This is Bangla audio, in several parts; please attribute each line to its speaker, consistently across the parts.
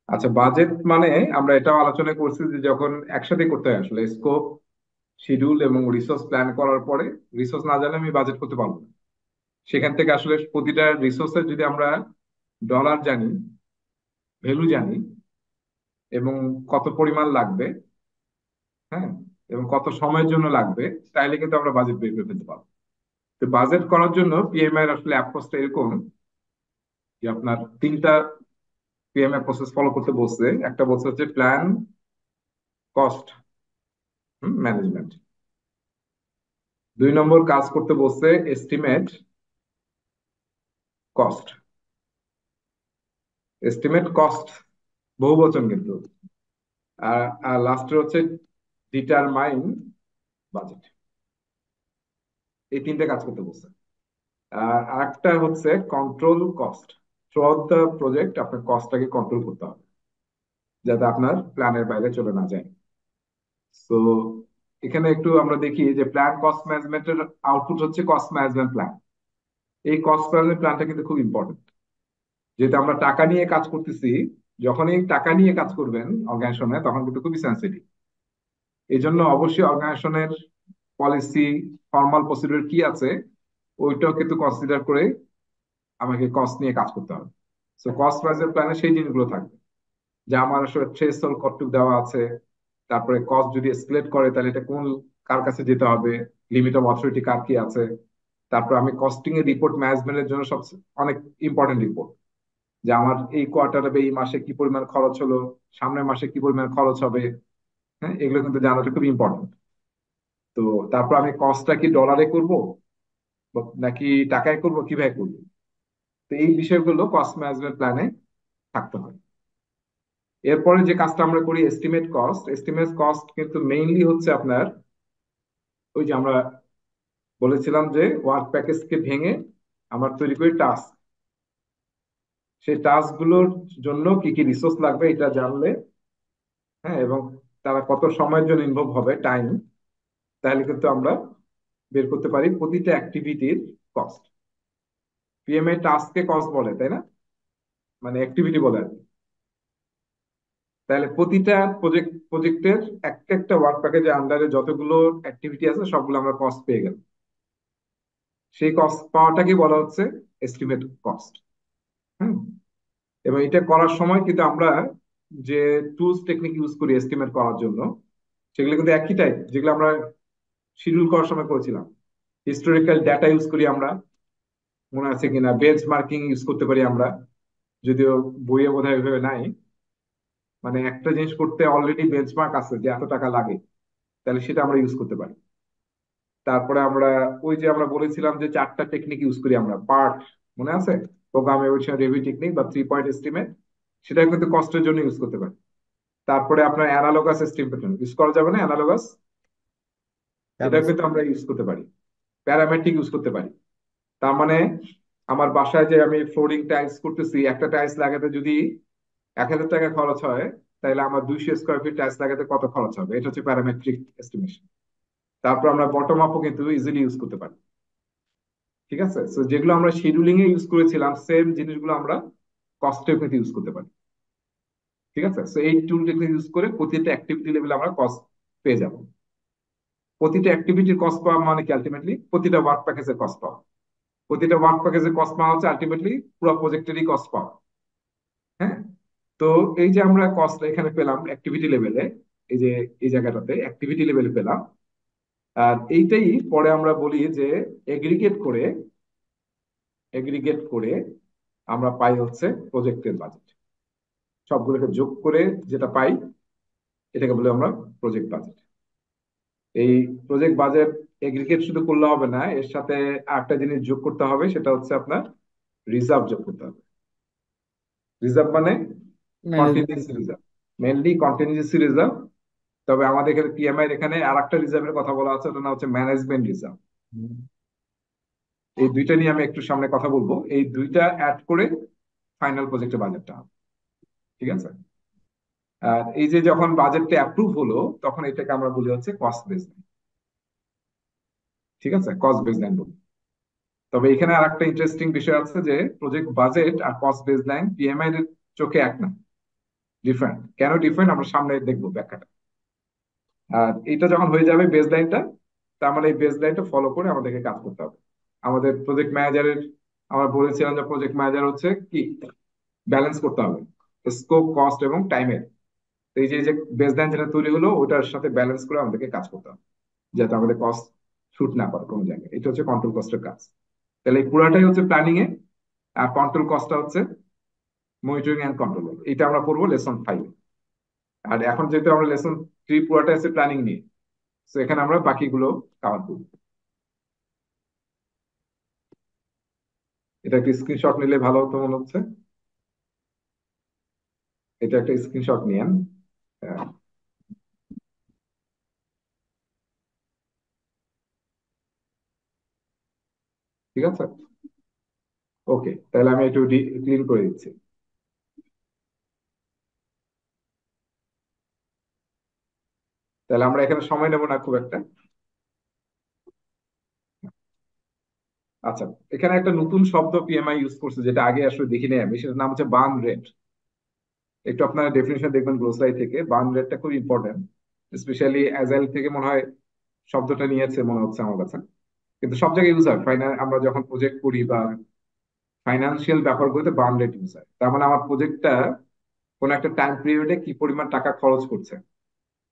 Speaker 1: আচ্ছা, বাজেট মানে আমরা এটাও আলোচনা করছি যে যখন একসাথে করতে হয় আসলে স্কোপ, শিডিউল এবং রিসোর্স প্ল্যান করার পরে রিসোর্স না জানলে আমি বাজেট করতে পারবো না। সেখান থেকে আসলে প্রতিটা রিসোর্সের যদি আমরা ডলার জানি, ভ্যালু জানি এবং কত পরিমাণ লাগবে, হ্যাঁ, এবং কত সময়ের জন্য লাগবে, তাইলে কিন্তু আমরা বাজেট বের করে ফেলতে পারবো। তো বাজেট করার জন্য পিএমআই এর আসলে অ্যাপ্রোচটা এরকম যে আপনার তিনটা পিএমআই প্রসেস ফলো করতে বলছে। একটা বলছে হচ্ছে প্ল্যান, কস্ট, ম্যানেজমেন্ট। 2 নম্বর কাজ করতে বলছে এস্টিমেট, কস্ট। এস্টিমেট কস্ট বহু বচন কিন্তু। আর আর লাস্টে হচ্ছে ডিটারমাইন বাজেট। এই তিনটে কাজ করতে বলছে। আর আরেকটা হচ্ছে control cost. Through out the project আপনার কস্টটাকে কন্ট্রোল করতে হবে যাতে আপনার প্ল্যানের বাইরে চলে না যায়। তো এখানে একটু আমরা দেখি যে প্ল্যান কস্ট ম্যানেজমেন্টের আউটপুট হচ্ছে কস্ট ম্যানেজমেন্ট প্ল্যান। এই কস্ট ম্যানেজমেন্ট প্ল্যানটা কিন্তু খুব ইম্পর্টেন্ট, যেহেতু আমরা টাকা নিয়ে কাজ করতেছি। যখনই টাকা নিয়ে কাজ করবেন অর্গানাইজেশনে তখন কিন্তু খুবই সেন্সিটিভ। এই জন্য অবশ্যই অর্গানাইজেশনের পলিসি, ফর্মাল প্রসিডিউর কি আছে ওইটাও কিন্তু কনসিডার করে আমাকে কস্ট নিয়ে কাজ করতে হবে। তো কস্ট ম্যানেজমেন্ট প্ল্যানে সেই জিনিসগুলো থাকবে যে আমার আসলে থ্রেশহোল্ড কতটুকু দেওয়া আছে, তারপরে কস্ট যদি এসকেলেট করে তাহলে এটা কোন, কার কাছে যেতে হবে, লিমিট অফ অথরিটি কার কি আছে। তারপর আমি কস্টিং এর রিপোর্ট ম্যানেজমেন্টের জন্য সবচেয়ে অনেক ইম্পর্টেন্ট রিপোর্ট, যে আমার এই কোয়ার্টারে বা এই মাসে কি পরিমাণ খরচ হলো, সামনের মাসে কি পরিমাণ খরচ হবে। হ্যাঁ, এগুলো কিন্তু জানাটা খুব ইম্পর্টেন্ট। তো তারপর আমি কস্টটা কি ডলারে করব নাকি টাকায় করব, কিভাবে করব। তো এই বিষয়গুলো কস্ট ম্যানেজমেন্ট প্ল্যানে থাকতে হয়। এরপরে যে কাজটা আমরা করি এস্টিমেট কস্ট। এস্টিমেট কস্ট কিন্তু মেইনলি হচ্ছে আপনার ওই যে আমরা বলেছিলাম যে ওয়ার্ক প্যাকেজকে ভেঙে আমরা তৈরি করি টাস্ক। সেই টাস্ক গুলোর জন্য কি কি রিসোর্স লাগবে এটা জানলে, হ্যাঁ, এবং তারা কত সময়ের জন্য ইনভলভ হবে, টাইম, তাহলে কিন্তু আমরা বের করতে পারি প্রতিটা অ্যাক্টিভিটির কস্ট। পিএমএ টাস্ককে কস্ট বলে, তাই না? মানে অ্যাক্টিভিটি বলে আর কি। তাহলে প্রতিটা প্রজেক্টের একটা একটা ওয়ার্ক প্যাকেজের আন্ডারে যতগুলো অ্যাক্টিভিটি আছে সবগুলো আমরা কস্ট পেয়ে গেলাম। সেই কস্ট পাওয়াটাকে বলা হচ্ছে এস্টিমেট কস্ট। হুম। এবং এটা করার সময় কিন্তু আমরা যে টুলস টেকনিক ইউজ করি এস্টিমেট করার জন্য, সেগুলো কিন্তু একই টাইপ যেগুলো আমরা শিডিউল করার সময় করেছিলাম। হিস্টোরিক্যাল ডাটা ইউজ করি আমরা, মনে আছে কিনা, বেঞ্চ মার্কিং ইউজ করতে পারি আমরা, যদিও বইয়ে বোধহয় ওইভাবে নাই। মানে একটা জিনিস করতে অলরেডি বেঞ্চমার্ক আছে যে এত টাকা লাগে, তাহলে সেটা আমরা ইউজ করতে পারি। তারপরে আমরা ওই যে আমরা বলেছিলাম যে 4টা টেকনিক ইউজ করি আমরা, পার্ট, মনে আছে, প্রোগ্রাম এভোলিউশন রিভিউ টেকনিক বা 3 পয়েন্ট এস্টিমেট, সেটা কিন্তু কস্টের জন্য ইউজ করতে পারি। তারপরে আপনার অ্যানালগাস এস্টিমেট ইউজ করা যাবে না, অ্যানালগাস, এটা
Speaker 2: যাবে।
Speaker 1: কিন্তু আমরা ইউজ করতে পারি। প্যারামেট্রিক ইউজ করতে পারি। তার মানে আমার বাসায় যে আমি ফ্লোরিং টাইলস করতেছি, একটা টাইলস লাগাতে যদি 1,000 টাকা খরচ হয়, তাহলে আমার 200 স্কোয়ার ফিট টাইলস লাগাতে কত খরচ হবে, এটা হচ্ছে প্যারামেট্রিক এস্টিমেশন। তারপর আমরা বটম আপও কিন্তু ইজিলি ইউজ করতে পারি। ঠিক আছে, তো যেগুলো আমরা শিডিউলিং এ ইউজ করেছিলাম সেম জিনিসগুলো আমরা কস্টেও কিন্তু ইউজ করতে পারি। ঠিক আছে, তো এই টুল টেকনিক ইউজ করে প্রতিটা অ্যাক্টিভিটি লেভেলে আমরা কস্ট পেয়ে যাব। প্রতিটা অ্যাক্টিভিটির কস্ট পাওয়া মানে কি আলটিমেটলি প্রতিটা ওয়ার্ক প্যাকেজের কস্ট পাওয়া। প্রতিটা ওয়ার্ক প্যাকেজের কস্ট পাওয়া হচ্ছে আলটিমেটলি পুরো প্রজেক্টেরই কস্ট পাওয়া। হ্যাঁ। তো এই যে আমরা কস্ট এখানে পেলাম অ্যাক্টিভিটি লেভেলে, এই যে এই জায়গাটাতে অ্যাক্টিভিটি লেভেলে পেলাম। আর এইটাই পরে আমরা বলি যে এগ্রিগেট করে, এগ্রিগেট করে আমরা পাই হচ্ছে প্রজেক্টের বাজেট। সবগুলোকে যোগ করে যেটা পাই এটাকে বলি আমরা প্রজেক্ট বাজেট। এই প্রজেক্ট বাজেট এগ্রিগেট শুধু করলে হবে না, এর সাথে আরেকটা জিনিস যোগ করতে হবে, সেটা হচ্ছে আপনার রিজার্ভ যোগ করতে হবে। রিজার্ভ মানে
Speaker 2: management.
Speaker 1: Contingency reserve, mainly contingency reserve. তবে আমাদের এখানে পিএমআই এখানে আর একটা রিজার্ভের কথা বলা আছে, ওটা না হচ্ছে ম্যানেজমেন্ট রিজার্ভ। এই দুইটা নিয়ে আমি একটু সামনে কথা বলবো, এই দুইটা অ্যাড করে ফাইনাল প্রজেক্টের বাজেটটা হবে। ঠিক আছে। আর এই যে যখন বাজেটটা অ্যাপ্রুভ হলো তখন এটাকে আমরা বলি হচ্ছে কস্ট বেস। ঠিক আছে, কস্ট বেস লাইন বলি। তবে এখানে আর একটা ইন্টারেস্টিং বিষয় আছে যে প্রজেক্ট বাজেট আর কস্ট বেস লাইন পিএমআই এর চোখে এক না। ডিফারেন্ট। কেন ডিফারেন্ট আমরা সামনে দেখবো ব্যাখ্যাটা। আর এটা যখন হয়ে যাবে বেস লাইনটা, তার মানে এই বেস লাইনটা ফলো করে আমাদেরকে কাজ করতে হবে। আমাদের প্রজেক্ট ম্যানেজারের, আমরা বলেছিলাম যে প্রজেক্ট ম্যানেজার হচ্ছে কি, ব্যালেন্স করতে হবে স্কোপ, কস্ট এবং টাইমের। এই যে যে বেস লাইন যেটা তৈরি হলো ওটার সাথে ব্যালেন্স করে আমাদেরকে কাজ করতে হবে, যাতে আমাদের কস্ট শুট না করে কোনো জায়গায়। এটা হচ্ছে কন্ট্রোল কস্টের কাজ। তাহলে এই পুরাটাই হচ্ছে প্ল্যানিং এ, আর কন্ট্রোল কস্টটা হচ্ছে মনিটরিং এন্ড কন্ট্রোল। এটা আমরা পড়বো লেসন 5। আর এখন যেহেতু আমরা লেসন 3 পুরাটা আছে প্ল্যানিং নিয়ে, তো এখানে আমরা বাকিগুলো কভার করবো। এটা একটা স্ক্রিনশট নিলে ভালো হতো মনে হচ্ছে। এটা একটা স্ক্রিনশট নিয়েন। আহ, ঠিক আছে। ওকে, তাহলে আমি একটু ক্লিন করে দিচ্ছি। তাহলে আমরা এখানে সময় নেব না খুব একটা। আচ্ছা, এখানে একটা নতুন শব্দ পিএমআই ইউজ করছে, যেটা আগে আসলে দেখিনি আমি। সেটার নাম হচ্ছে বার্ন রেট। একটু আপনারা ডেফিনেশন দেখবেন গ্লোসারি থেকে। বার্ন রেটটা খুব ইম্পর্টেন্ট, স্পেশালি অ্যাজাইল থেকে মনে হয় শব্দটা নিয়েছে মনে হচ্ছে আমার কাছে। কিন্তু সব জায়গায় ইউজ হয়, আমরা যখন প্রজেক্ট করি বা ফাইন্যান্সিয়াল ব্যাপারগুলোতে বার্ন রেট ইউজ হয়। তার মানে আমার প্রজেক্টটা কোন একটা টাইম পিরিয়ডে কি পরিমাণ টাকা খরচ করছে,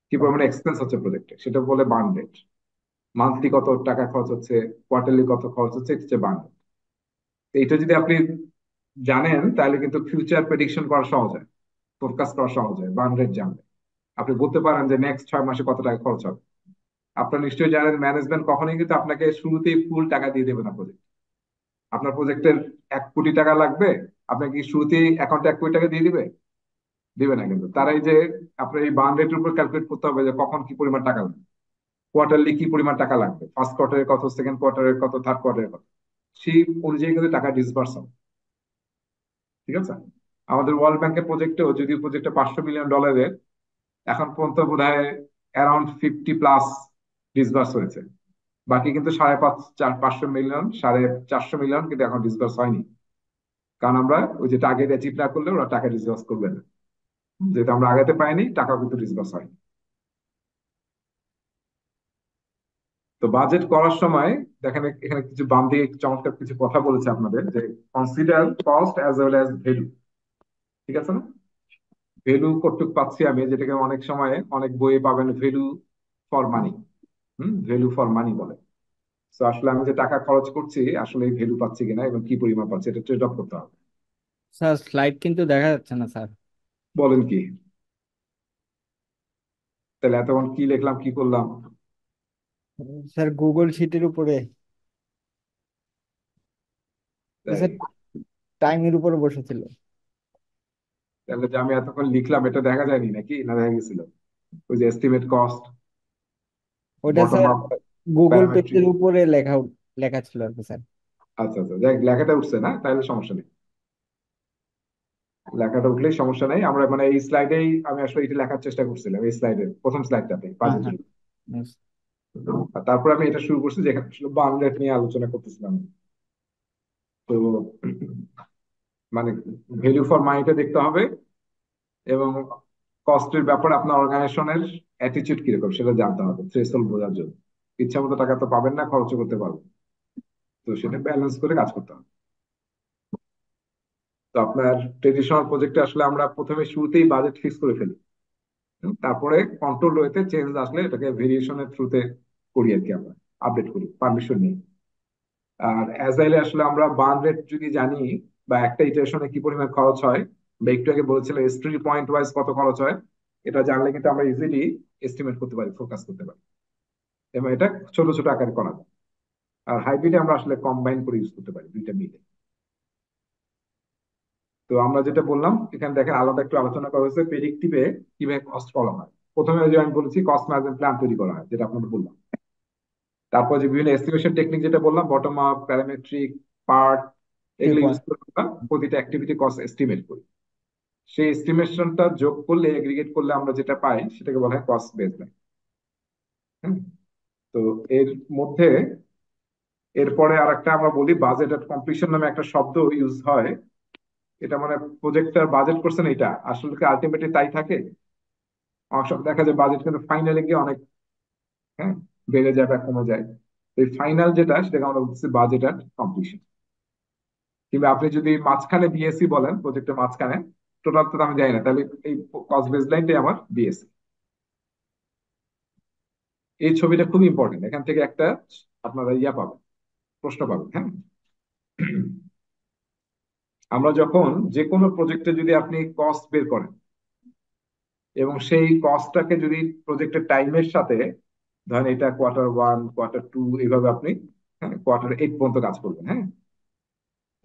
Speaker 1: কি পরিমাণ এক্সপেন্স হচ্ছে প্রজেক্টে, সেটা বলে বার্ন রেট। মান্থলি কত টাকা খরচ হচ্ছে, কোয়ার্টারলি কত খরচ হচ্ছে, এটা হচ্ছে বার্ন রেট। এটা যদি আপনি জানেন তাহলে কিন্তু ফিউচার প্রেডিকশন করা সহজ হয়, ফোরকাস্ট করা সহজ হয় বার্ন রেট জানলে। আপনি বলতে পারেন যে নেক্সট 6 মাসে কত টাকা খরচ হবে। আপনার নিশ্চয়ই জানেন ম্যানেজমেন্ট কখনোই কিন্তু আপনাকে শুরুতেই ফুল টাকা দিয়ে দেবে না প্রজেক্ট। আপনার প্রজেক্টের 1 কোটি টাকা লাগবে, আপনাকে কি শুরুতেই অ্যাকাউন্টে 1 কোটি টাকা দিয়ে দিবে? দিবে না। কিন্তু তারা এই যে আপনার এই বার্ন রেটের উপর ক্যালকুলেট করতে হবে যে কখন কি পরিমাণ টাকা লাগবে, কোয়ার্টারলি কি পরিমাণ টাকা লাগবে, ফার্স্ট কোয়ার্টারের কত, সেকেন্ড কোয়ার্টারের কত, থার্ড কোয়ার্টারের কত, সেই অনুযায়ী কিন্তু টাকা ডিসবার্স হবে। ঠিক আছে। আমাদের ওয়ার্ল্ড ব্যাংকের প্রজেক্টেও, যদি প্রজেক্টটা $500 মিলিয়ন, এখন পর্যন্ত বোধ হয় অ্যারাউন্ড 50+ ডিসবার্স হয়েছে। বাকি কিন্তু 550 মিলিয়ন, 450 মিলিয়ন কিন্তু এখন ডিসবার্স হয়নি। কারণ আমরা ওই যে টার্গেট অ্যাচিভ না করলে ওরা টাকা ডিসবার্স করবে না। যেহেতু আমরা আগাতে পাইনি, টাকা কিন্তু ডিসবার্স হয়নি। তো বাজেট করার সময় দেখেন এখানে কিছু বাম দিকে চমৎকার কিছু কথা বলেছে আপনাদের, যে consider cost as well as value. ঠিক আছে না? ভ্যালু কতটুকু পাচ্ছি আমি, যেটাকে অনেক সময় অনেক বইয়ে পাবেন value for money. Value for money বলে। তো আসলে আমি যে টাকা খরচ করছি আসলে ভ্যালু পাচ্ছি কিনা এবং কি পরিমাণ পাচ্ছি, এটা ট্রেড অফ করতে হবে।
Speaker 2: স্যার স্লাইড কিন্তু দেখা যাচ্ছে না স্যার।
Speaker 1: বলেন কি? তাহলে এতক্ষণ কি লিখলাম, কি করলাম?
Speaker 2: স্যার গুগল শিটের উপরে,
Speaker 1: তাই?
Speaker 2: স্যার টাইমের উপরে বসেছিল।
Speaker 1: তাহলে যে আমি এতক্ষণ লিখলাম এটা দেখা যায়নি নাকি, না দেখা গেছিল? ওই যে এস্টিমেট কস্ট,
Speaker 2: ওটা
Speaker 1: bottom
Speaker 2: sir
Speaker 1: up,
Speaker 2: Google
Speaker 1: parametric.
Speaker 2: পেজের উপরে লেখা লেখা ছিল আর কি স্যার।
Speaker 1: আচ্ছা আচ্ছা, যাই হোক, লেখাটা উঠছে না তাহলে সমস্যা নেই। লেখাটা উঠলেই সমস্যা নেই। আমরা মানে এই স্লাইডেই আমি আসলে এটা লেখার চেষ্টা করছিলাম, এই স্লাইডের প্রথম স্লাইডটাতে
Speaker 2: হ্যাঁ হ্যাঁ।
Speaker 1: বাজেটের।
Speaker 2: Yes.
Speaker 1: আর তারপর আমি এটা শুরু করছি, যেখানে আসলে বার্ন রেট নিয়ে আলোচনা করতেছিলাম। তো মানে ভ্যালু ফর মানিটা দেখতে হবে, এবং কস্টের ব্যাপারে আপনার অর্গানাইজেশনের অ্যাটিচিউড কিরকম সেটা জানতে হবে থ্রেশহোল্ড বোঝার জন্য। ইচ্ছা মতো টাকা তো পাবেন না, খরচ করতে পারবেন। তো সেটা ব্যালেন্স করে কাজ করতে হবে। তো আপনার ট্রেডিশনাল প্রজেক্টে আসলে আমরা প্রথমে শুরুতেই বাজেট ফিক্স করে ফেলি। তারপরে কন্ট্রোল ওয়েতে চেঞ্জ আসলে এটাকে ভেরিয়েশনের থ্রুতে করি আর কি, আমরা আপডেট করি পারমিশন নিই। আর অ্যাজাইলে আসলে আমরা বার্ন রেট যদি জানি, বা একটা ইটারেশনে কি পরিমাণ খরচ হয়, বা একটু আগে বলেছিলাম এসটিডি পয়েন্ট ওয়াইজ কত খরচ হয়, এটা জানলে কিন্তু আমরা ইজিলি এস্টিমেট করতে পারি, ফোকাস করতে পারি। এবং এটা ছোট ছোট আকারে করা যায়। আর হাইব্রিডে আমরা আসলে কম্বাইন করে ইউজ করতে পারি দুইটা মিলে। তো আমরা যেটা বললাম এখানে দেখেন আলাদা একটু আলোচনা করা হয়েছে প্রেডিক্টিভে কিভাবে কস্ট করা হয়। প্রথমে ওই যে আমি বলেছি কস্ট ম্যানেজমেন্ট প্ল্যান তৈরি করা হয়, যেটা আপনাদের বললাম। তারপর যে বিভিন্ন এস্টিমেশন টেকনিক যেটা বললাম, bottom up, parametric, part,
Speaker 2: three
Speaker 1: এগুলো ইউজ
Speaker 2: পয়েন্ট
Speaker 1: করে আমরা প্রতিটা অ্যাক্টিভিটি কস্ট এস্টিমেট করি। সেই এস্টিমেশনটা যোগ করলে, এগ্রিগেট করলে আমরা যেটা পাই সেটাকে বলা হয় কস্ট বেসলাইন। তো এর মধ্যে এরপরে আর একটা আমরা বলি বাজেট এট কমপ্লিশন নামে একটা শব্দ ইউজ হয়। এটা মানে প্রজেক্টটা বাজেট করছেন, এটা আসলে কি আলটিমেটলি তাই থাকে? অনেক সময় দেখা যায় বাজেট কিন্তু ফাইনালে গিয়ে অনেক, হ্যাঁ, বেড়ে যায় বা কমে যায়। তো এই ফাইনাল যেটা, সেটাকে আমরা বলছি বাজেট অ্যাট কমপ্লিশন। কিংবা আপনি যদি মাঝখানে বিএসসি বলেন, প্রজেক্টের মাঝখানে, টোটাল তো আমি জানি না, তাহলে এই কস্ট বেস লাইনটাই আমার বিএসসি। এই ছবিটা খুব ইম্পর্টেন্ট, এখান থেকে একটা আপনারা ইয়া পাবেন, প্রশ্ন পাবেন, হ্যাঁ। আমরা যখন যে কোনো প্রজেক্টে যদি আপনি কস্ট বের করেন, এবং সেই কস্টটাকে যদি প্রজেক্টের টাইমের সাথে, ধরেন এটা কোয়ার্টার 1, কোয়ার্টার 2, এইভাবে আপনি, হ্যাঁ, কোয়ার্টার 8 পর্যন্ত কাজ করবেন, হ্যাঁ।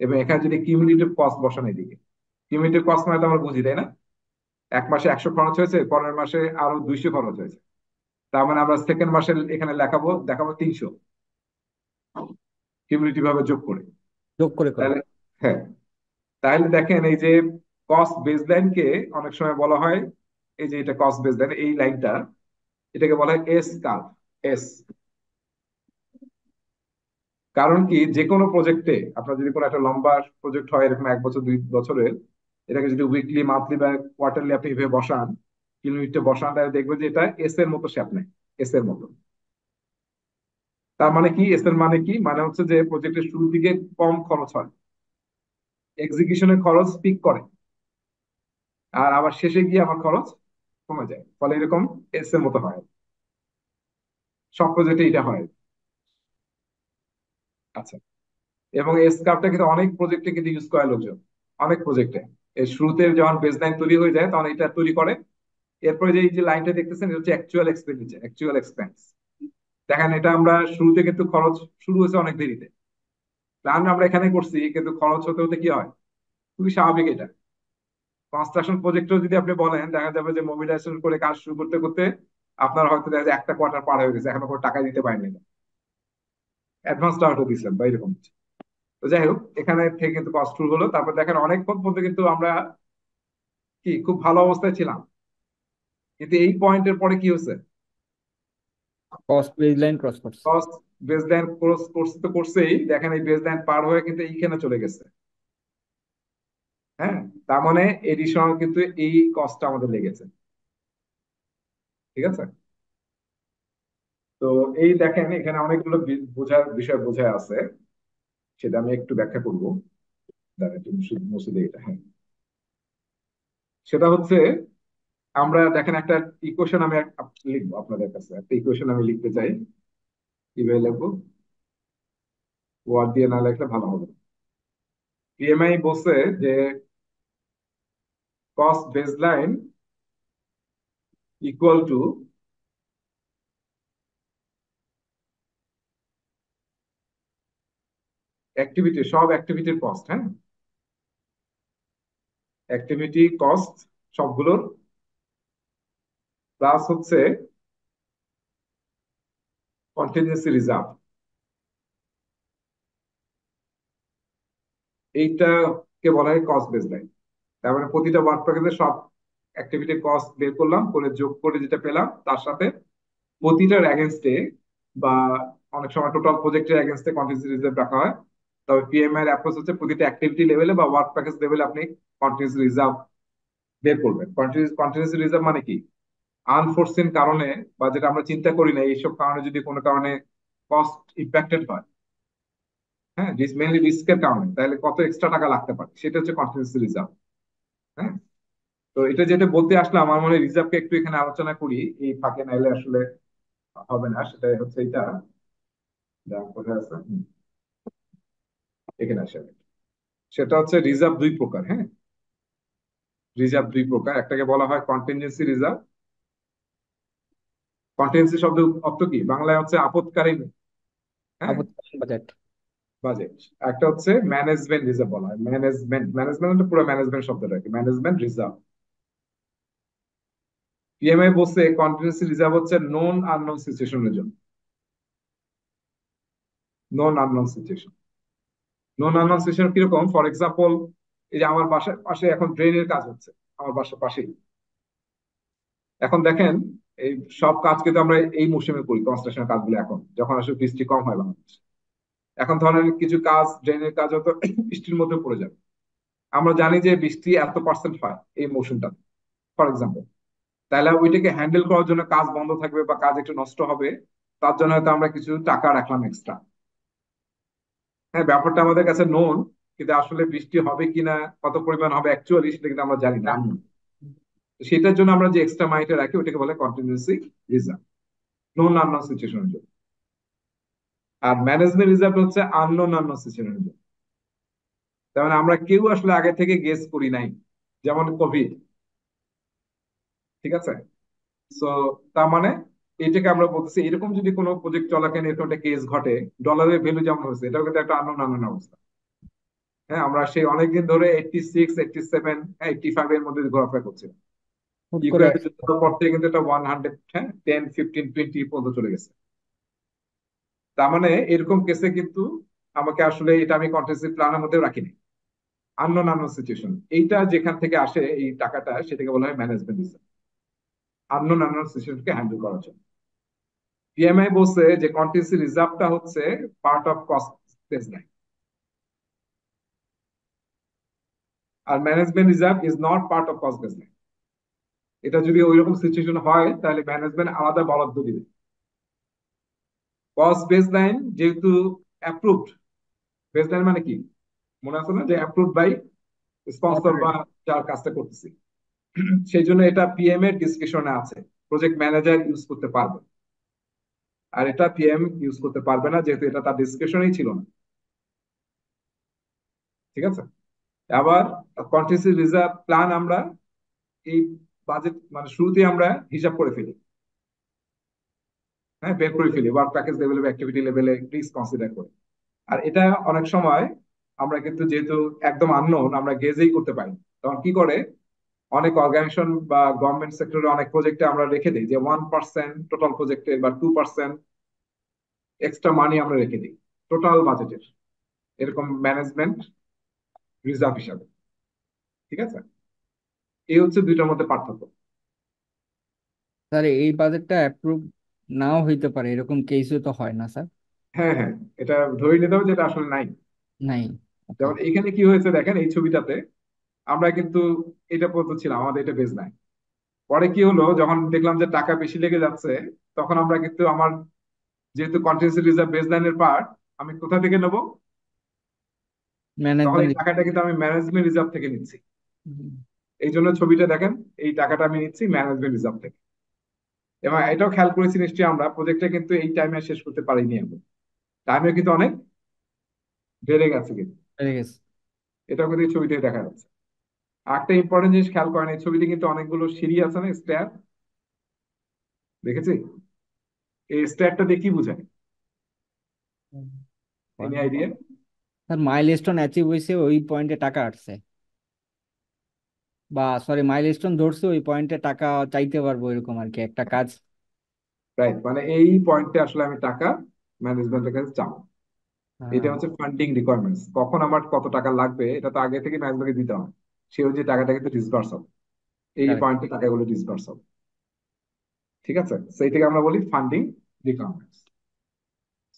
Speaker 1: এবং এখানে যদি কিউমুলেটিভ কস্ট বসান এদিকে, কিউমুলেটিভ কস্ট মানে তো আমরা বুঝি, তাই না? এক মাসে 100 খরচ হয়েছে, পরের মাসে আরো 200 খরচ হয়েছে, তার মানে আমরা সেকেন্ড মাসে এখানে দেখাবো 300, কিউমুলেটিভ ভাবে যোগ করে।
Speaker 2: যোগ করে করে।
Speaker 1: তাহলে, হ্যাঁ, তাহলে দেখেন এই যে কস্ট বেসলাইন কে অনেক সময় বলা হয়, এই যে এটা কস্ট বেসলাইন, এই লাইনটা, এটাকে বলা হয় এস কার্ভ, এস। কারণ কি, যে কোনো প্রজেক্টে আপনার যদি কোনো একটা লম্বা প্রজেক্ট হয়, এরকম 1 বছর 2 বছরের, এটাকে যদি উইকলি, মান্থলি বা কোয়ার্টারলি আপনি এভাবে বসান, কিলোমিটার বসান, তাহলে দেখবেন যে এটা এস এর মতো শেপ নেয়, এস এর মতো। তার মানে কি, এস এর মানে কি, মানে হচ্ছে যে প্রজেক্টের শুরুর দিকে কম খরচ হয়, এক্সিকিউশনের খরচ পিক করে, আর আবার শেষে গিয়ে আমার খরচ কমে যায়, ফলে এরকম এস এর মতো হয়। সব প্রজেক্টে এটা হয়। আচ্ছা, এবং এই স্কার্ভটা কিন্তু অনেক প্রজেক্টে কিন্তু ইউজ করে লোকজন, অনেক প্রজেক্টে। এর শুরুতে যখন বেস লাইন তৈরি হয়ে যায়, তখন এটা তৈরি করে। এরপরে যে এই যে লাইনটা দেখতেছেন, এটা হচ্ছে অ্যাকচুয়াল এক্সপেন্ডিচার, অ্যাকচুয়াল এক্সপেন্স। দেখেন এটা আমরা শুরুতে কিন্তু খরচ শুরু হয়েছে অনেক দেরিতে, প্ল্যান আমরা এখানে করছি, কিন্তু খরচ হতে হতে কি হয়, খুবই স্বাভাবিক এটা। কনস্ট্রাকশন প্রজেক্টও যদি আপনি বলেন, দেখা যাবে যে মোবিলাইজেশন করে কাজ শুরু করতে করতে আপনার হয়তো দেখা যায় একটা কোয়ার্টার পার হয়ে গেছে, এখনো কোনো টাকা দিতে পারেনি, অ্যাডভান্সটা হয়তো দিচ্ছেন বা এরকম। তো যাই হোক, এখানে থেকে কিন্তু কষ্ট শুরু হলো, তারপর দেখেন অনেকক্ষণ পর্যন্ত কিন্তু আমরা কি খুব ভালো অবস্থায় ছিলাম, কিন্তু এই পয়েন্টের পরে কি হয়েছে,
Speaker 2: কস্ট বেস লাইন ক্রস করছে।
Speaker 1: কস্ট বেস লাইন ক্রস করছে, তো করছেই, দেখেন এই বেস লাইন পার হয়ে কিন্তু এইখানে চলে গেছে, হ্যাঁ। তার মানে এডিশনাল কিন্তু এই কস্টটা আমাদের লেগেছে, ঠিক আছে। তো এই দেখেন এখানে অনেকগুলো বোঝার বিষয় বোঝায় আছে, সেটা আমি একটু ব্যাখ্যা করবো। দাঁড়ান, একটু মুছে দিই এটা, হ্যাঁ। সেটা হচ্ছে, আমরা দেখেন একটা ইকুয়েশন আমি লিখবো আপনাদের কাছে, একটা ইকুয়েশন আমি লিখতে চাই। কিভাবে লিখবো, ওয়ার্ড দিয়ে না লিখলে ভালো হবে। পিএমআই বলছে যে cost baseline equal to activity, সব অ্যাক্টিভিটির কস্ট, হ্যাঁ, অ্যাক্টিভিটি কস্ট সবগুলোর, প্লাস হচ্ছে কন্টিনজেন্সি রিজার্ভ। এইটাকে বলা হয় কস্ট বেসলাইন। তার মানে প্রতিটা ওয়ার্ক প্যাকেজে সব অ্যাক্টিভিটির কস্ট বের করলাম, করে যোগ করে যেটা পেলাম, তার সাথে প্রতিটার এগেনস্টে, বা অনেক সময় টোটাল প্রজেক্টের এগেনস্টে কন্টিনজেন্সি রিজার্ভ রাখা হয়। তবে পিএমআই এর অ্যাপ্রোচ হচ্ছে প্রতিটা অ্যাক্টিভিটি লেভেলে বা ওয়ার্ক প্যাকেজ লেভেলে আপনি কন্টিনজেন্সি রিজার্ভ বের করবেন। কন্টিনজেন্সি রিজার্ভ মানে কি, আনফোর্সিন কারণে, বা যেটা আমরা চিন্তা করি না, এইসব কারণে যদি কোনো কারণে কস্ট ইম্প্যাক্টেড হয়, হ্যাঁ, মেনলি রিস্কের কারণে, তাহলে কত এক্সট্রা টাকা লাগতে পারে, সেটা হচ্ছে কন্টিনজেন্সি রিজার্ভ, হ্যাঁ। তো এটা যেটা বলতে আসলে, আমার মনে হয় রিজার্ভকে একটু এখানে আলোচনা করি, এই ফাঁকে, নাইলে আসলে হবে না। সেটা হচ্ছে এটা, কোথায় আছে, এখানে আসে। সেটা হচ্ছে রিজার্ভ দুই প্রকার, হ্যাঁ। রিজার্ভ দুই প্রকার, একটাকে বলা হয় কন্টিনজেন্সি রিজার্ভ। কন্টিনজেন্সি শব্দ অর্থ কি, বাংলায় হচ্ছে আপৎকালীন, হ্যাঁ,
Speaker 2: আপত্কালীন বাজেট।
Speaker 1: বাজেট। একটা হচ্ছে ম্যানেজমেন্ট রিজার্ভ বলা হয়, ম্যানেজমেন্ট পুরো ম্যানেজমেন্ট শব্দটা কি, ম্যানেজমেন্ট রিজার্ভ। পিএমআই বলছে কন্টিনজেন্সি রিজার্ভ হচ্ছে নন আননোন সিচুয়েশনের জন্য, নন আননোন সিচুয়েশন। নন আননোন সিচুয়েশন কিরকম, ফর এক্সাম্পল, এই যে আমার বাসার পাশে এখন ড্রেনের কাজ হচ্ছে, আমার বাসার পাশেই। এখন দেখেন, এই সব কাজ কিন্তু আমরা এই মৌসুমে করি, কনস্ট্রাকশন কাজগুলো এখন যখন আসলে বৃষ্টি কম হয় বাংলাদেশ। এখন ধরেন কিছু কাজ, ড্রেনের কাজ হয়তো বৃষ্টির মধ্যে পড়ে যাবে, আমরা জানি যে বৃষ্টি এত পার্সেন্ট হয় এই মৌসুমটা, ফর এক্সাম্পল। তাহলে ওইটাকে হ্যান্ডেল করার জন্য কাজ বন্ধ থাকবে বা কাজ একটু নষ্ট হবে, তার জন্য হয়তো আমরা কিছু টাকা রাখলাম এক্সট্রা। হ্যাঁ, ব্যাপারটা আমাদের কাছে নোন, কিন্তু আসলে বৃষ্টি হবে কিনা, কত পরিমাণ হবে অ্যাকচুয়ালি, সেটা কিন্তু আমরা জানি না, unknown। তো সেটার জন্য আমরা যে এক্সট্রা মানিটা রাখি ওটাকে বলে কন্টিনজেন্সি রিজার্ভ, নোন আননোন সিচুয়েশনের জন্য। আর ম্যানেজমেন্ট রিজার্ভ হচ্ছে আননোন আননোন সিচুয়েশনের জন্য। তার মানে আমরা কেউ আসলে আগে থেকে গেস করি নাই, যেমন কোভিড। ঠিক আছে। সো তার মানে এইটাকে আমরা বলতেছি, এরকম যদি কোনো প্রজেক্ট চলাকালীন এরকম একটা কেস ঘটে, ডলারের ভ্যালু যেমন হয়েছে, এটাও কিন্তু একটা আননোন আননোন অবস্থা। হ্যাঁ, আমরা সেই অনেকদিন ধরে 86, 87, 85 এর মধ্যে ঘোরাফেরা করছি।
Speaker 2: হুট করে
Speaker 1: ইউক্রেনের যুদ্ধের পর থেকে কিন্তু এটা 100, হ্যাঁ, 10, 15, 20 পর্যন্ত চলে গেছে। তার মানে এরকম কেসে কিন্তু আমাকে আসলে, এটা আমি কন্টেন্সি প্ল্যানের মধ্যে রাখিনি, আননোন আননোন সিচুয়েশন এইটা যেখান থেকে আসে এই টাকাটা, সেটাকে বলা হয় ম্যানেজমেন্ট রিজার্ভ, আননোন আননোন সিচুয়েশনকে হ্যান্ডেল করার জন্য। পিএমআই বলছে যে কন্টিনজেন্সি রিজার্ভটা হচ্ছে পার্ট অফ কস্ট বেসলাইন, আর management reserve is not part of cost baseline. এটা যদি ওইরকম সিচুয়েশন হয় তাহলে ম্যানেজমেন্ট আলাদা বরাদ্দ দিবে। কস্ট বেসলাইন যেহেতু অ্যাপ্রুভড, বেসলাইন মানে কি মনে আছে না, যে অ্যাপ্রুভড বাই স্পন্সর বা যার কাজটা করতেছি, সেই জন্য এটা পিএম এর ডিসক্রিপশনে আছে, প্রজেক্ট ম্যানেজার ইউজ করতে পারবে। আর এটা পিএম ইউজ করতে পারবে না, যেহেতু এটা তার ডিসক্রিপশনেই ছিল না। ঠিক আছে। আবার কন্টিনজেন্সি রিজার্ভ প্ল্যান আমরা এই বাজেট মানে শুরুতেই আমরা হিসাব করে ফেলি, হ্যাঁ, বের করে ফেলি ওয়ার্ক প্যাকেজ লেভেলে বা অ্যাক্টিভিটি লেভেলে রিস্ক কনসিডার করে। আর এটা অনেক সময় আমরা কিন্তু যেহেতু একদম আননোন, আমরা গেজেই করতে পারি। তখন কি করে, অনেক অর্গানাইজেশন বা গভর্নমেন্ট সেক্টরে অনেক প্রজেক্টে আমরা রেখে দিই যে 1% টোটাল প্রজেক্টের বা 2% এক্সট্রা মানি আমরা রেখে দিই টোটাল বাজেটের, এরকম ম্যানেজমেন্ট রিজার্ভ হিসাবে। ঠিক আছে। এই হচ্ছে দুইটার মধ্যে পার্থক্য।
Speaker 2: স্যার এই বাজেটটা অ্যাপ্রুভ নাও হইতে পারে, এরকম কেসও তো হয় না স্যার?
Speaker 1: হ্যাঁ হ্যাঁ, এটা ধরে নিতে হবে যেটা আসলে নাই।
Speaker 2: নাই। আচ্ছা।
Speaker 1: যেমন এখানে কি হয়েছে দেখেন, এই ছবিটাতে আমরা কিন্তু এটা পর্যন্ত ছিলাম, আমাদের এটা বেজ নাই। পরে কি হলো, যখন দেখলাম যে টাকা বেশি লেগে যাচ্ছে, তখন আমরা কিন্তু আমার, যেহেতু কন্টিনজেন্সি রিজার্ভ বেজ লাইনের পার্ট, আমি কোথা থেকে নেবো, তখন এই
Speaker 2: ম্যানেজমেন্ট।
Speaker 1: টাকাটা কিন্তু আমি ম্যানেজমেন্ট রিজার্ভ থেকে নিচ্ছি। এই জন্য ছবিটা দেখেন, এই টাকাটা আমি নিচ্ছি ম্যানেজমেন্ট রিজার্ভ থেকে। এবং এটাও খেয়াল করেছি নিশ্চয়ই, আমরা প্রজেক্টটা কিন্তু এই টাইমে শেষ করতে পারিনি, আমরা টাইমে কিন্তু অনেক বেড়ে গেছে কিন্তু,
Speaker 2: হয়ে গেছে।
Speaker 1: এটাও কিন্তু এই ছবিতে দেখা যাচ্ছে। আর একটা ইম্পর্টেন্ট জিনিস খেয়াল করেন, এই ছবিতে কিন্তু অনেকগুলো সিঁড়ি আছে না, স্ট্যার, দেখেছি? এই স্ট্যারটা দিয়ে কি বোঝায়, any idea?
Speaker 2: Sir milestone achieve হয়েছে, ওই পয়েন্টে টাকা আসছে, বা সরি মাইলস্টোন ধরছে, ওই পয়েন্টে টাকা চাইতে পারবো, এরকম আর কি একটা কাজ।
Speaker 1: রাইট, মানে এই পয়েন্টে আসলে আমি টাকা ম্যানেজমেন্টের কাছে চাবো। এটা
Speaker 2: হ্যাঁ।
Speaker 1: হচ্ছে ফান্ডিং রিকোয়ারমেন্টস, কখন আমার কত টাকা লাগবে এটা তো আগে থেকে ম্যানেজমেন্টকে দিতে হবে। সে অনুযায়ী টাকাটা কিন্তু ডিসবার্স হবে, এই
Speaker 2: কারেক্ট।
Speaker 1: পয়েন্টে টাকাগুলো ডিসবার্স হবে। ঠিক আছে, সেই থেকে আমরা বলি ফান্ডিং রিকোয়ারমেন্টস।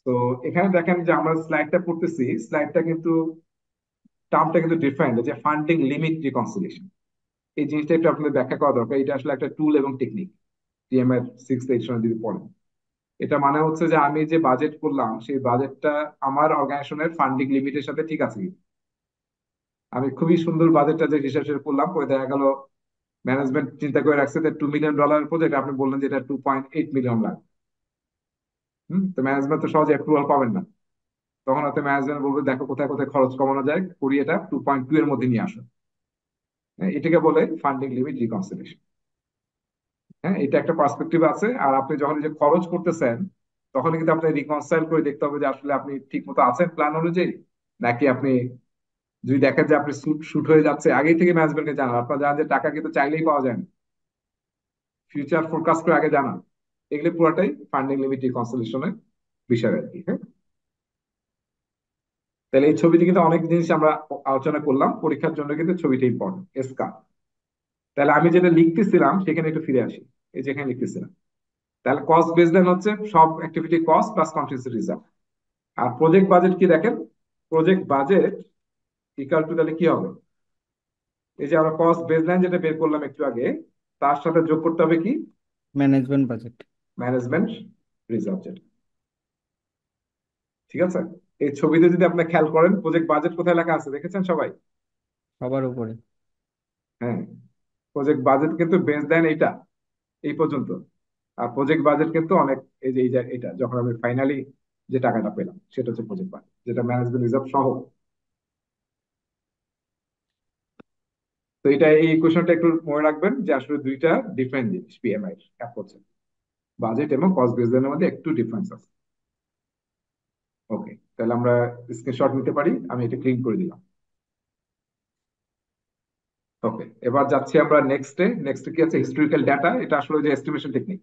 Speaker 1: তো এখানে দেখেন যে আমরা স্লাইডটা পড়তেছি, স্লাইডটা কিন্তু টার্মটা কিন্তু ডিফারেন্ট, যে ফান্ডিং লিমিট রিকনসিলিয়েশন। এই জিনিসটা একটু আপনাদের ব্যাখ্যা করা দরকার, এটা আসলে একটা টুল এবং টেকনিক, টিএম এর 6 8 যদি পড়েন। এটা মানে হচ্ছে যে আমি যে বাজেট করলাম সেই বাজেটটা আমার অর্গানাইজেশনের ফান্ডিং লিমিটের সাথে ঠিক আছে কি। আমি খুবই সুন্দর বাজেটটা যে হিসাব সেটা করলাম, করে দেখা গেল ম্যানেজমেন্ট চিন্তা করে রাখছে যে $2 মিলিয়ন প্রজেক্ট, আপনি বললেন যে এটা 2.8 মিলিয়ন লাগবে। তো ম্যানেজমেন্ট তো সহজে অ্যাপ্রুভাল পাবেন না। তখন হয়তো ম্যানেজমেন্ট বলবে দেখো কোথায় কোথায় খরচ কমানো যায়, করি এটা 2.2 এর মধ্যে নিয়ে আসো। হ্যাঁ, এটাকে বলে ফান্ডিং লিমিট রিকনসিলিয়েশন। হ্যাঁ, এটা একটা পার্সপেক্টিভ আছে। আর আপনি যখন এই যে খরচ করতেছেন, তখন কিন্তু আপনি রিকনসাইল করে দেখতে হবে যে আসলে আপনি ঠিক মতো আছেন প্ল্যান অনুযায়ী, নাকি আপনি, যদি দেখেন যে আপনি শুট শুট হয়ে যাচ্ছে, আগেই থেকে ম্যানেজমেন্টকে জানান। আপনারা জানেন যে টাকা কিন্তু চাইলেই পাওয়া যায় না, ফিউচার ফোরকাস্ট করে আগে জানান। এগুলো পুরোটাই ফান্ডিং লিমিট রিকনসিলিয়েশনের বিষয় আর কি। হ্যাঁ, তাহলে এই ছবিতে কিন্তু অনেক জিনিস আমরা আলোচনা করলাম, পরীক্ষার জন্য কিন্তু ছবিটা ইম্পর্টেন্ট, এসকা। তাহলে আমি যেটা লিখতেছিলাম সেখানে একটু ফিরে আসি, এই যেখানে লিখতেছিলাম। তাহলে কস্ট বেসলাইন হচ্ছে সব activity cost plus contingency reserve. আর প্রজেক্ট বাজেট কি দেখেন, প্রজেক্ট বাজেট ইকাল টু, তাহলে কি হবে, এই যে আমরা কস্ট বেসলাইন যেটা বের করলাম একটু আগে, তার সাথে যোগ করতে হবে কি?
Speaker 2: Management budget.
Speaker 1: ম্যানেজমেন্ট রিজার্ভ যেটা। ঠিক আছে? এই ছবিতে যদি আপনি খেয়াল করেন, প্রজেক্ট বাজেট কোথায় লেখা আছে দেখেছেন সবাই?
Speaker 2: সবার উপরে।
Speaker 1: হ্যাঁ, প্রজেক্ট বাজেট কিন্তু বেসলাইন এইটা, এই পর্যন্ত। আর প্রজেক্ট বাজেট কিন্তু অনেক, এই যে এটা যখন আমি ফাইনালি যে টাকাটা পেলাম সেটা হচ্ছে প্রজেক্ট বাজেট, যেটা ম্যানেজমেন্ট রিজার্ভ সহ। তো এটা, এই কোশ্চেনটা একটু মনে রাখবেন যে আসলে দুইটা ডিফারেন্ট জিনিস পিএমআই অ্যাপ্রোচ। বাজেট এবং কস্ট বেসলাইনের মধ্যে একটু ডিফারেন্স আছে। ওকে, তাহলে আমরা স্ক্রিনশট নিতে পারি, আমি এটা ক্লিন করে দিলাম। ওকে, এবার যাচ্ছি আমরা নেক্সটে। নেক্সট কি আছে? Historical data. এটা আসলে যে এস্টিমেশন টেকনিক,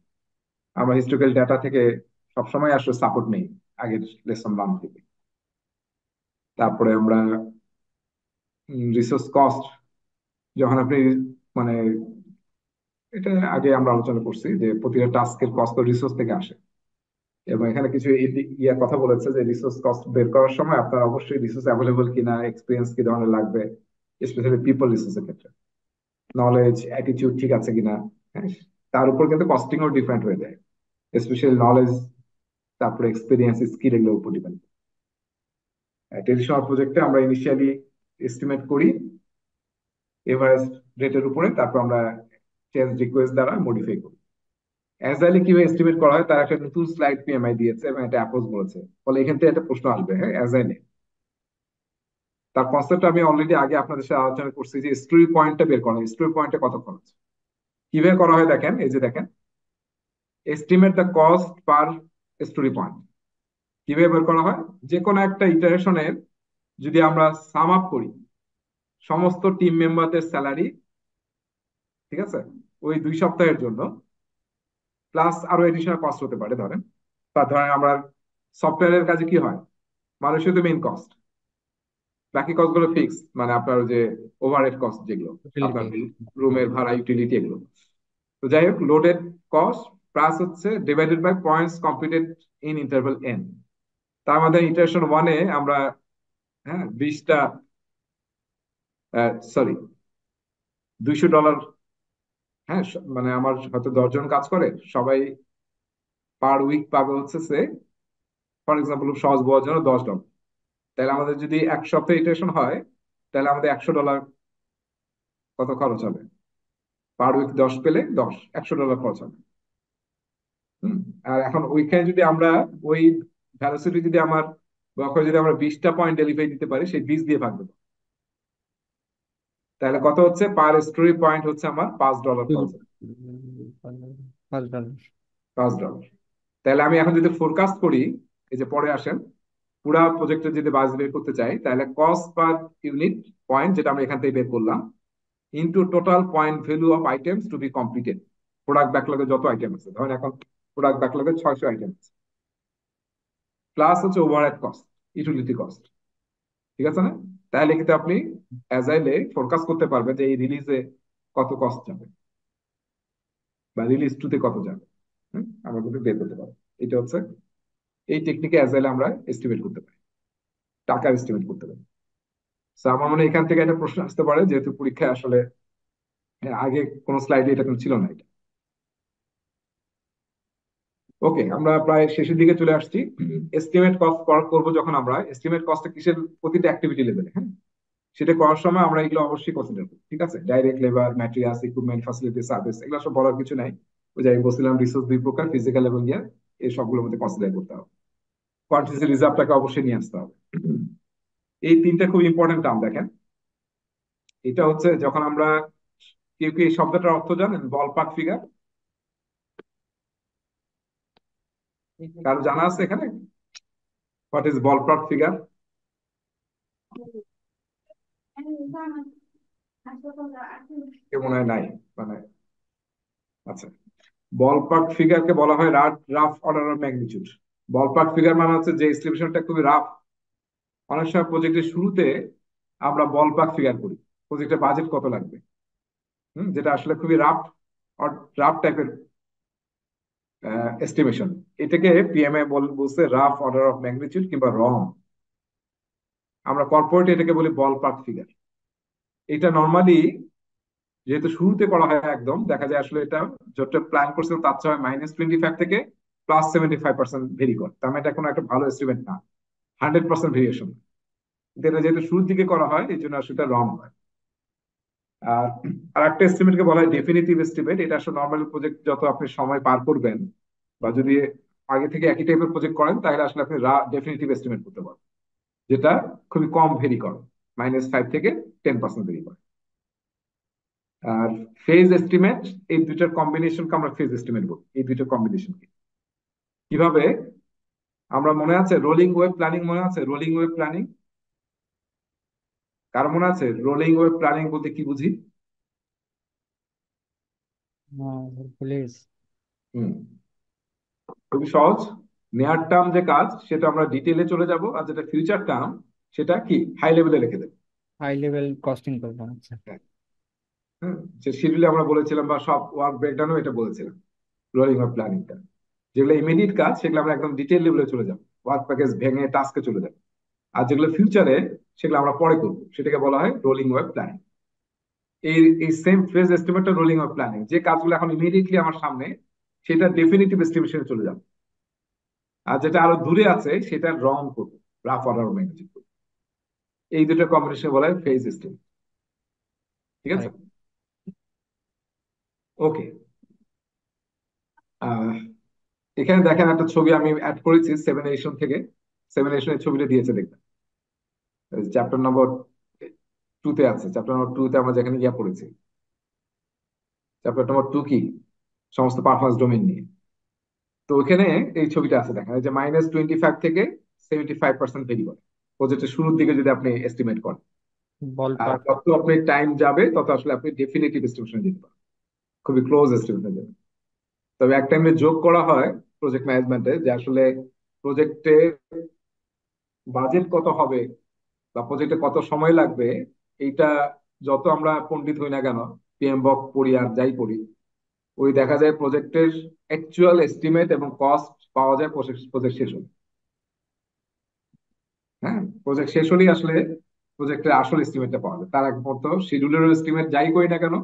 Speaker 1: আমরা হিস্টোরিক্যাল ডাটা থেকে সবসময় আসলে সাপোর্ট নেই আগের লেসন 1 থেকে। তারপরে আমরা রিসোর্স কস্ট, যখন আপনি মানে, এটা আগে আমরা আলোচনা করছি যে প্রতিটা টাস্কের কস্ট রিসোর্স থেকে আসে। এবং এখানে কিছু ইয়া কথা বলেছে যে রিসোর্স কস্ট বের করার সময় আপনার অবশ্যই রিসোর্স অ্যাভেলেবল কিনা, এক্সপিরিয়েন্স কি ধরনের লাগবে, স্পেশালি পিপল রিসোর্সের ক্ষেত্রে, নলেজ অ্যাটিটিউড ঠিক আছে কিনা। হ্যাঁ, তার উপর কিন্তু কস্টিংও ডিফারেন্ট হয়ে যায়, স্পেশালি নলেজ, তারপরে এক্সপিরিয়েন্স, স্কিল, এগুলোর উপর ডিপেন্ড। ট্রেডিশনাল প্রজেক্টে আমরা ইনিশিয়ালি এস্টিমেট করি এভারেজ রেটের উপরে, তারপর আমরা চেঞ্জ রিকোয়েস্ট দ্বারা মডিফাই করি। অ্যাজাইলে কিভাবে এস্টিমেট করা হয় তার একটা নতুন স্লাইড পিএমআই দিয়েছে এবং এটা অ্যাপ্রোচ বলেছে। ফলে এখান থেকে একটা প্রশ্ন আসবে, হ্যাঁ, অ্যাজাইলে তার কনসেপ্ট আমি অলরেডি আগে আপনাদের সাথে আলোচনা করছি যে স্টোরি পয়েন্টটা বের করা হয়, স্টোরি পয়েন্টে কত খরচ কিভাবে করা হয় দেখেন। এই যে দেখেন, estimate the cost per story point কিভাবে বের করা হয়। যে কোনো একটা ইটারেশনের যদি আমরা সাম আপ করি সমস্ত টিম মেম্বারদের স্যালারি, ঠিক আছে, ওই 2 সপ্তাহের জন্য, প্লাস আরো এডিশনাল কস্ট হতে পারে ধরেন, বা ধরেন আমরা সফটওয়্যারের কাজে কি হয়, মানুষের তো মেইন কস্ট, বাকি কস্ট গুলো ফিক্স, মানে আপনার ওই যে ওভারহেড কস্ট যেগুলো, আপনার
Speaker 2: ইউটিলিটি।
Speaker 1: রুমের ভাড়া, ইউটিলিটি, এগুলো। তো যাই হোক, লোডেড কস্ট প্লাস হচ্ছে divided by points completed in interval n. তার মধ্যে ইটারেশন 1-এ আমরা, হ্যাঁ, 20টা, সরি, $200, হ্যাঁ, মানে আমার হয়তো 10 জন কাজ করে, সবাই পার উইক পাবে হচ্ছে সে, ফর এক্সাম্পল সহজ বোঝার জন্য $10। তাহলে আমাদের যদি 1 সপ্তাহে ইটারেশন হয়, তাহলে আমাদের $100 কত খরচ হবে? পার উইক 10 পেলে 100 ডলার খরচ হবে। হম। আর এখন ওইখানে যদি আমরা ওই ভ্যালোসিটি যদি আমার বক্রে যদি আমরা 20টা পয়েন্ট ডেলিভারি দিতে পারি, সেই 20 দিয়ে ভাগ দেবো, তাহলে কত হচ্ছে? পার স্টোরি পয়েন্ট হচ্ছে আমার $5 খরচ হবে।
Speaker 2: $5।
Speaker 1: $5। তাহলে আমি এখন যদি ফোরকাস্ট করি, এই যে পরে আসেন, পুরা প্রজেক্টের যদি বাজেট বের করতে চাই, তাহলে কস্ট পার ইউনিট পয়েন্ট, যেটা আমরা এখান থেকে বের করলাম, into total point value of items to be completed. Product ব্যাকলগে যত আইটেম আছে, ধরেন এখন প্রোডাক্ট ব্যাকলগে 600 আইটেম আছে, প্লাস হচ্ছে ওভারহেড কস্ট, ইউটিলিটি কস্ট, ঠিক আছে না? তাহলে কিন্তু আপনি অ্যাজাইলে ফোরকাস্ট করতে পারবেন যে এই রিলিজে কত কস্ট যাবে, বা রিলিজ টুতে কত যাবে। আমরা কিন্তু বের করতে পারবো। এটা হচ্ছে এই টেকনিকে অ্যাজাইলে আমরা এস্টিমেট করতে পারি, টাকা এস্টিমেট করতে পারি। তো আমার মনে হয় এখান থেকে একটা প্রশ্ন আসতে পারে, যেহেতু পরীক্ষায় আসলে আগে কোন স্লাইডে এটা কিন্তু ছিল না এটা। ওকে, আমরা প্রায় শেষের দিকে চলে আসছি। এস্টিমেট কস্ট করবো যখন আমরা, এস্টিমেট কস্টটা কিসের? প্রতিটা অ্যাক্টিভিটি লেভেলে, হ্যাঁ, সেটা করার সময় আমরা এগুলো অবশ্যই কনসিডার করি, ঠিক আছে? Direct labour, materials, equipment, facility, service, এগুলো সব বলার কিছু নাই। ওই যে আমি বলছিলাম রিসোর্স 2 প্রকার, ফিজিক্যাল এবং ইয়ার, এই সবগুলোর মধ্যে কনসিডার করতে হবে। কোয়ান্টিটি রিজার্ভটাকে অবশ্যই নিয়ে আসতে হবে। এই 3টা খুব ইম্পর্টেন্ট টার্ম দেখেন। এটা হচ্ছে যখন আমরা, কেউ কি এই শব্দটার অর্থ জানেন? বল পার্ক ফিগার কারো জানা আছে এখানে? What is ball park figure? কেউ মনে হয় নাই, মানে, আচ্ছা। বল পার্ক ফিগারকে বলা হয় rough order of magnitude. Ball park figure মানে হচ্ছে যে এস্টিমেশনটা খুবই রাফ। অনেক সময় প্রজেক্টের শুরুতে আমরা বল পার্ক ফিগার করি, প্রজেক্টের বাজেট কত লাগবে, যেটা আসলে খুবই রাফ, রাফ টাইপের এস্টিমেশন। এটাকে পিএমএ বলছে রাফ অর্ডার অফ ম্যাগনিটিউড কিংবা রম। আমরা কর্পোরেট এটাকে বলি বল পার্ক ফিগার। এটা নর্মালি যেহেতু শুরুতে করা হয় একদম, দেখা যায় আসলে এটা যতটা প্ল্যান করছে তার চেয়ে -25 থেকে +75% ভেরি করে, তার মানে এটা কোনো একটা ভালো এস্টিমেট না, 100% ভেরিয়েশন। এটা যেহেতু শুরুর দিকে করা হয় এই জন্য আসলে রং হয়। আর আরেকটা এস্টিমেটকে বলা হয় ডেফিনিটিভ এস্টিমেট। এটা আসলে নর্মাল প্রজেক্ট যত আপনি সময় পার করবেন বা যদি আগে থেকে একই টাইপের প্রজেক্ট করেন তাহলে আসলে আপনি ডেফিনিটিভ এস্টিমেট করতে পারবেন, যেটা খুবই কম ভেরি করে, -5 থেকে 10% ভেরি করে। আর ফেজ এস্টিমেট, এই দুইটার কম্বিনেশনকে আমরা ফেজ এস্টিমেট বলি। এই দুইটার কম্বিনেশন কিভাবে, আমরা মনে আছে রোলিং ওয়েভ প্ল্যানিং, মনে আছে রোলিং ওয়েভ প্ল্যানিং? কার মনে আছে রোলিং ওয়েভ প্ল্যানিং বলতে কি বুঝি?
Speaker 2: প্লিজ।
Speaker 1: হুম, খুবই সহজ। নেয়ার টার্ম যে কাজ সেটা আমরা ডিটেলে চলে যাব, আর যেটা ফিউচার টার্ম সেটা কি হাই লেভেলে রেখে দেবো।
Speaker 2: হাই লেভেল কস্টিং করবো, আচ্ছা।
Speaker 1: হ্যাঁ, হ্যাঁ, যে শিডিউলে আমরা বলেছিলাম বা সব ওয়ার্ক ব্রেকডাউনও এটা বলেছিলাম, রোলিং ওয়েভ প্ল্যানিংটা। যেগুলো ইমিডিয়েট কাজ সেগুলো আমরা একদম ডিটেল লেভেলে চলে যাবো, ওয়ার্ক প্যাকেজ ভেঙে টাস্কে চলে যাবো। আর যেগুলো ফিউচারে সেগুলো আমরা পরে করবো, সেটাকে বলা হয় রোলিং ওয়েভ প্ল্যানিং। এই এই সেম ফেজ এস্টিমেটটা রোলিং ওয়েভ প্ল্যানিং, যে কাজগুলো এখন ইমিডিয়েটলি আমার সামনে সেটা ডেফিনিটিভ এস্টিমেশনে চলে যাবে, আর যেটা আরো দূরে আছে সেটা রং করবো, রাফ অর্ডার ম্যানেজ করবো। এই দুটো কম্বিনেশন বলা হয় ফেজ এস্টিমেট। ঠিক আছে,
Speaker 2: কারেক্ট।
Speaker 1: ওকে। আহ এখানে দেখেন একটা ছবি আমি অ্যাড করেছি সেভেন এডিশন থেকে। সেভেন এডিশনের ছবিটা দিয়েছে দেখবেন, চ্যাপ্টার নম্বর 2 তে আছে। চ্যাপ্টার নম্বর 2 তে আমরা যেখানে গিয়ে পড়েছি, চ্যাপ্টার নম্বর 2 কি, সমস্ত পারফরমেন্স ডোমেইন নিয়ে। তো ওখানে এই ছবিটা আছে দেখেন, এই যে -25 থেকে 75% ভেরি করে প্রজেক্টের শুরুর দিকে যদি আপনি এস্টিমেট করেন।
Speaker 2: বল
Speaker 1: আর
Speaker 2: পার্ক।
Speaker 1: যত আপনি টাইম যাবে তত আসলে আপনি ডেফিনেটিভ এস্টিমেশন দিতে পারেন, খুবই ক্লোজ এস্টিমেশন যাবে। তবে একটা এমনি যোগ করা হয় প্রজেক্ট ম্যানেজমেন্টে যে আসলে প্রজেক্টে বাজেট কত হবে বা প্রজেক্টে কত সময় লাগবে, এইটা যত আমরা পণ্ডিত হই না কেন, পিএমবক পড়ি আর যাই পড়ি, ওই দেখা যায় প্রজেক্টের অ্যাকচুয়াল এস্টিমেট এবং কস্ট পাওয়া যায় প্রজেক্ট প্রজেক্ট শেষ হলে। হ্যাঁ, প্রজেক্ট শেষ হলেই আসলে প্রজেক্টের আসল এস্টিমেটটা পাওয়া যায়। তার আগ পর্যন্ত শিডিউলের এস্টিমেট যাই করি না কেন,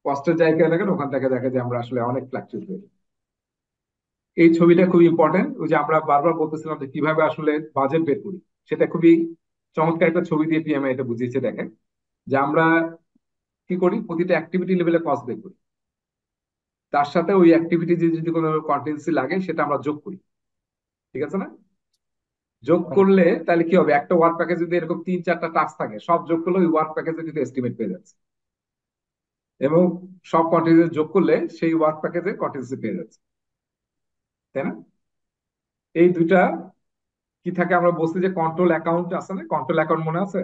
Speaker 1: কস্টের যাই করি না কেন, ওখান থেকে দেখা যায় আমরা আসলে অনেক ফ্লাকচুয়েট হয়ে যাই। এই ছবিটা খুব ইম্পর্টেন্ট। ওই যে আমরা বারবার বলতেছিলাম যে কিভাবে আসলে বাজেট বের করি, সেটা খুবই চমৎকার একটা ছবি দিয়ে পিএমআই এটা বুঝিয়েছে দেখেন। যে আমরা কি করি, প্রতিটা অ্যাক্টিভিটি লেভেলে কস্ট বের করি, তার সাথে ওই অ্যাক্টিভিটি যদি কোনো কন্টিনজেন্সি লাগে সেটা আমরা যোগ করি। ঠিক আছে না? যোগ করলে তাহলে কি হবে, একটা ওয়ার্ক প্যাকেজ যদি এরকম 3-4টা টাস্ক থাকে, সব যোগ করলে ওই ওয়ার্ক প্যাকেজে কিন্তু এস্টিমেট পেয়ে যাচ্ছে, এবং সব কন্টিনজেন্সি যোগ করলে সেই ওয়ার্ক প্যাকেজে কন্টিনজেন্সি পেয়ে যাচ্ছে, তাই না? এই দুইটা কি থাকে, আমরা বলছি যে কন্ট্রোল অ্যাকাউন্ট আছে না, কন্ট্রোল অ্যাকাউন্ট মনে আছে?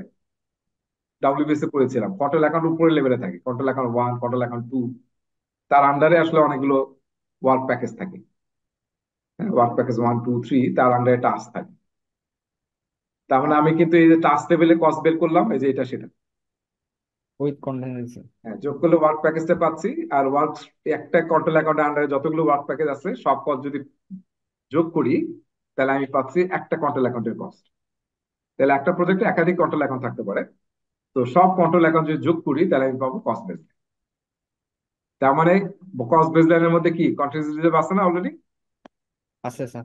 Speaker 1: ডাব্লিউবিএস এ পড়েছিলাম, কন্ট্রোল অ্যাকাউন্ট উপরের লেভেলে থাকে, কন্ট্রোল অ্যাকাউন্ট 1, কন্ট্রোল অ্যাকাউন্ট 2, তার আন্ডারে আসলে অনেকগুলো ওয়ার্ক প্যাকেজ থাকে। হ্যাঁ, ওয়ার্ক প্যাকেজ 1, 2, 3, তার আন্ডারে টাস্ক থাকে। তার মানে আমি কিন্তু এই যে টাস্ক লেভেলে কস্ট বের করলাম, এই যে এটা সেটা।
Speaker 2: With contingency.
Speaker 1: হ্যাঁ, যোগ করলে ওয়ার্ক প্যাকেজটা পাচ্ছি। আর ওয়ার্ক, একটা কন্ট্রোল অ্যাকাউন্টের আন্ডারে যতগুলো ওয়ার্ক প্যাকেজ আছে সব কস্ট যদি যোগ করি তাহলে আমি পাচ্ছি একটা কন্ট্রোল অ্যাকাউন্টের কস্ট। তাহলে একটা প্রজেক্টে একাধিক কন্ট্রোল অ্যাকাউন্ট থাকতে পারে, তো সব কন্ট্রোল অ্যাকাউন্ট যদি যোগ করি তাহলে আমি পাবো কস্ট বেস। তার মানে কস্ট বেস লাইনের মধ্যে কি কন্টিনজেন্সি রিজার্ভ আছে না অলরেডি,
Speaker 2: আছে স্যার।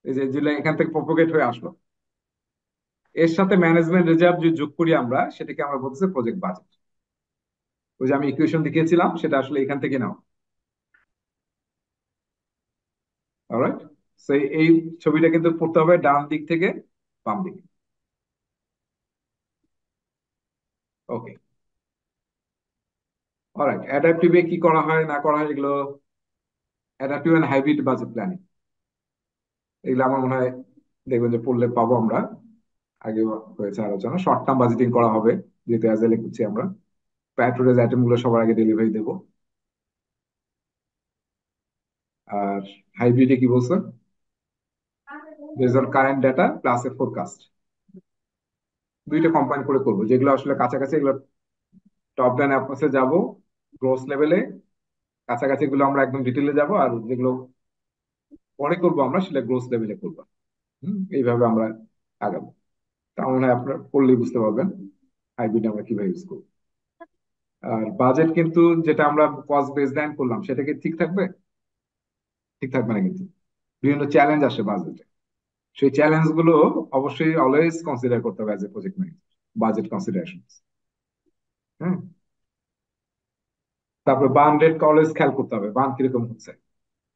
Speaker 1: এই যে যেগুলো এখান থেকে প্রপোগেট হয়ে আসলো, এর সাথে ম্যানেজমেন্ট রিজার্ভ যদি যোগ করি আমরা, সেটাকে আমরা বলতেছি প্রজেক্ট বাজেট। ওই যে আমি ইকুয়েশন দেখিয়েছিলাম সেটা আসলে এখান থেকে নাও। অলরাইট, সো এই ছবিটা কিন্তু পড়তে হবে ডান দিক থেকে বাম দিকে। ওকে, অলরাইট। অ্যাডাপটিভে কি করা হয় না করা হয় এগুলো, adaptive and hybrid budget planning, এগুলো আমার মনে হয় দেখবেন যে পড়লে পাবো আমরা। আগে হয়েছে আলোচনা, শর্ট টার্ম বাজেটিং করা হবে, যেহেতু অ্যাজেলে করছি আমরা, প্রায়োরিটাইজ আইটেম গুলো সবার আগে ডেলিভারি দেবো। আর হাইব্রিডে কি বলছেন, based on current data plus A forecast, দুইটা কম্বাইন করে করবো। যেগুলো আসলে কাছাকাছি এগুলো টপ ডাউন অ্যাপ্রোচে যাব, গ্রোস লেভেলে কাছাকাছি গুলো আমরা একদম ডিটেলে যাব, আর যেগুলো পরে করবো আমরা সেটা গ্রোস লেভেলে করবো। এইভাবে আমরা আগাবো। তার মনে হয় আপনার পড়লেই বুঝতে পারবেন হাইব্রিড আমরা কিভাবে ইউজ করবো। আর বাজেট কিন্তু, যেটা আমরা কস্ট বেস লাইন করলাম, সেটা কি ঠিক থাকবে? ঠিক থাকবে না কিন্তু, বিভিন্ন চ্যালেঞ্জ আসে বাজেটে। সেই চ্যালেঞ্জ গুলো অবশ্যই অলওয়েজ কনসিডার করতে হবে as a project manager, budget consideration. হ্যাঁ। তারপর বার্ন রেট অলওয়েজ খেয়াল করতে হবে, বার্ন কিরকম হচ্ছে।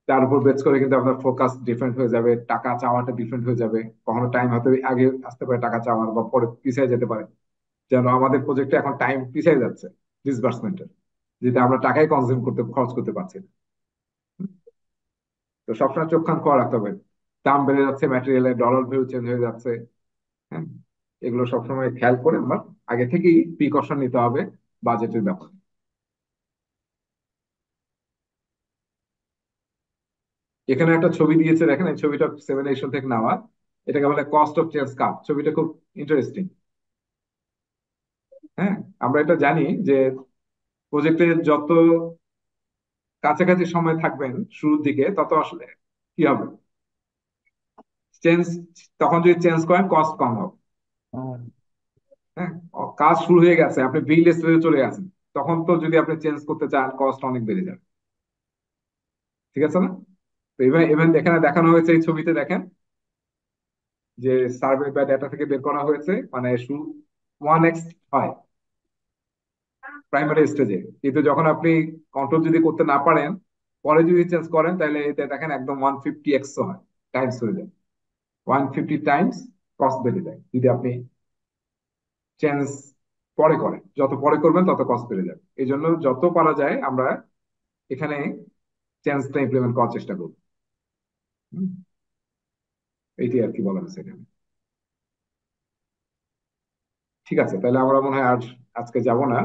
Speaker 1: তার উপর বেচ করে কিন্তু আপনার ফোকাস ডিফারেন্ট হয়ে যাবে, টাকা চাওয়াটা ডিফারেন্ট হয়ে যাবে। কখনো টাইম হয়তো আগে আসতে পারে টাকা চাওয়ার, বা পরে পিছিয়ে যেতে পারে। যেন আমাদের প্রজেক্টে এখন টাইম পিছিয়ে যাচ্ছে ডিসবার্সমেন্টের, যেটা আমরা টাকাই কনজিউম করতে, খরচ করতে পারছি না। তো সবসময় চোখ কান খোলা রাখতে হবে। দাম বেড়ে যাচ্ছে, ম্যাটেরিয়ালের ডলার ভ্যালু চেঞ্জ হয়ে যাচ্ছে। হ্যাঁ, এগুলো সবসময় খেয়াল করে আমার আগে থেকেই প্রিকশন নিতে হবে বাজেটের ব্যাপারে। এখানে একটা ছবি দিয়েছে, দেখেন এই ছবিটা 7 এডিশন থেকে নেওয়া। এটাকে বলে কস্ট অফ চেঞ্জ কার্ভ। ছবিটা খুব ইন্টারেস্টিং। হ্যাঁ, আমরা এটা জানি যে প্রজেক্টের যত কাছাকাছি সময় থাকবেন শুরুর দিকে, তত আসলে কি হবে, চেঞ্জ, তখন যদি চেঞ্জ করেন কস্ট কম হবে। হ্যাঁ, কাজ শুরু হয়ে গেছে, আপনি বিল স্টেজে চলে গেছেন, তখন তো যদি আপনি চেঞ্জ করতে চান, কস্ট অনেক বেড়ে যাবে। ঠিক আছে না? তো ইভেন ইভেন এখানে দেখানো হয়েছে, এই ছবিতে দেখেন যে সার্ভে বা ডেটা থেকে বের করা হয়েছে, মানে শুরু 1x হয় প্রাইমারি স্টেজে, কিন্তু যখন আপনি কন্ট্রোল যদি করতে না পারেন, পরে যদি চেঞ্জ করেন, তাহলে এটা দেখেন একদম 150x হয়, টাইমস হয়ে যায়। 150 টাইমস কস্ট বেড়ে যায় যদি আপনি চেঞ্জ পরে করেন। যত পরে করবেন তত কস্ট বেড়ে যাবে। এই জন্য যত পারা যায় আমরা এখানে চেঞ্জটা ইমপ্লিমেন্ট করার চেষ্টা করবো। হুম, এইটাই আর কি বলা হয়েছে এখানে। ঠিক আছে, তাহলে আমরা মনে হয় আর আজকে যাব না।